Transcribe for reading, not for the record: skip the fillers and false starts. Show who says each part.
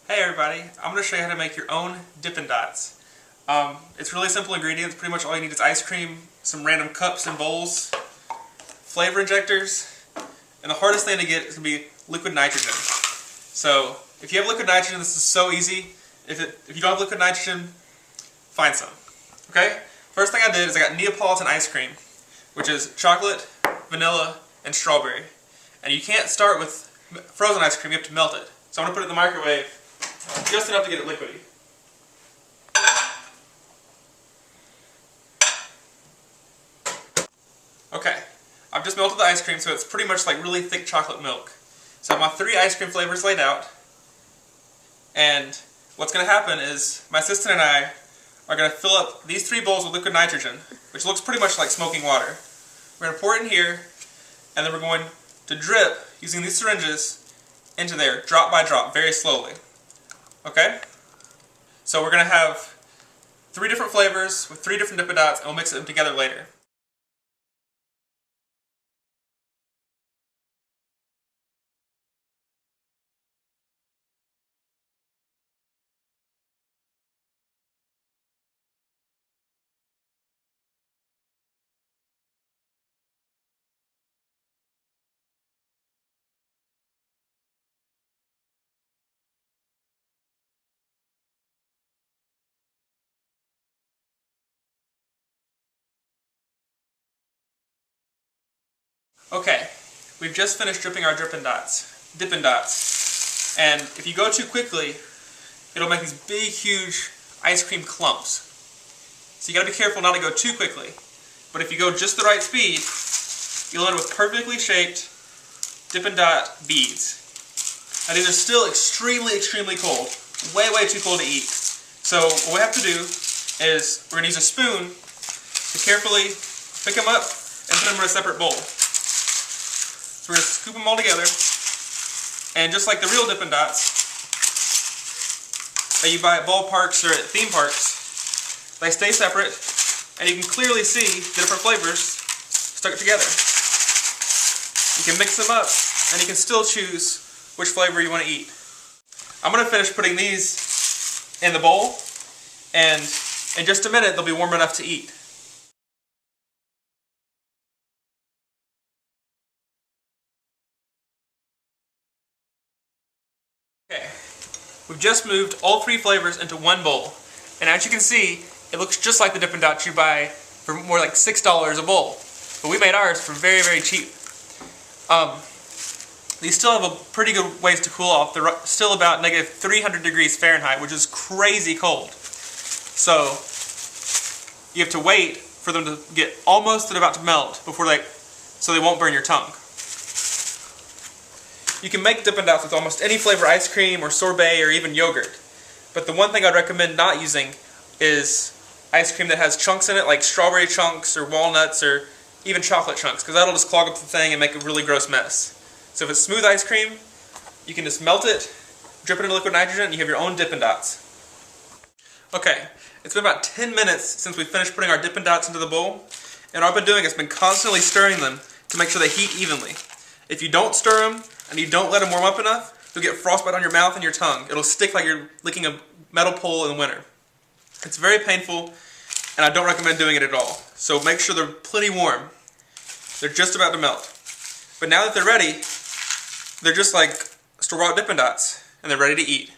Speaker 1: Hey everybody, I'm going to show you how to make your own Dippin Dots. It's really simple ingredients. Pretty much all you need is ice cream, some random cups and bowls, flavor injectors, and the hardest thing to get is going to be liquid nitrogen. So if you have liquid nitrogen, this is so easy. If you don't have liquid nitrogen, find some. Okay? First thing I did is I got Neapolitan ice cream, which is chocolate, vanilla, and strawberry. And you can't start with frozen ice cream, you have to melt it. So I'm going to put it in the microwave just enough to get it liquidy. Okay, I've just melted the ice cream so it's pretty much like really thick chocolate milk. So I have my 3 ice cream flavors laid out, and what's going to happen is my assistant and I are going to fill up these 3 bowls with liquid nitrogen, which looks pretty much like smoking water. We're going to pour it in here, and then we're going to drip, using these syringes, into there, drop by drop, very slowly. Okay? So we're going to have 3 different flavors with 3 different Dippin Dots, and we'll mix them together later. Okay, we've just finished dripping our Dippin Dots, and if you go too quickly, it'll make these big, huge ice cream clumps. So you gotta be careful not to go too quickly. But if you go just the right speed, you'll end up with perfectly shaped Dippin Dot beads. And these are still extremely, extremely cold. Way, way too cold to eat. So what we have to do is we're gonna use a spoon to carefully pick them up and put them in a separate bowl. So we're going to scoop them all together, and just like the real Dippin Dots that you buy at ballparks or at theme parks, they stay separate, and you can clearly see the different flavors stuck together. You can mix them up, and you can still choose which flavor you want to eat. I'm going to finish putting these in the bowl, and in just a minute they'll be warm enough to eat. Okay, we've just moved all 3 flavors into one bowl, and as you can see, it looks just like the Dippin Dots you buy for more like $6 a bowl. But we made ours for very, very cheap. These still have a pretty good ways to cool off. They're still about negative 300 degrees Fahrenheit, which is crazy cold. So you have to wait for them to get almost about to melt before so they won't burn your tongue. You can make Dippin Dots with almost any flavor ice cream or sorbet or even yogurt. But the one thing I'd recommend not using is ice cream that has chunks in it, like strawberry chunks or walnuts or even chocolate chunks, because that'll just clog up the thing and make a really gross mess. So if it's smooth ice cream, you can just melt it, drip it into liquid nitrogen, and you have your own Dippin Dots. Okay, it's been about 10 minutes since we finished putting our Dippin Dots into the bowl, and all I've been doing is been constantly stirring them to make sure they heat evenly. If you don't stir them, and you don't let them warm up enough, you'll get frostbite on your mouth and your tongue. It'll stick like you're licking a metal pole in the winter. It's very painful, and I don't recommend doing it at all. So make sure they're plenty warm. They're just about to melt. But now that they're ready, they're just like store-bought Dippin Dots, and they're ready to eat.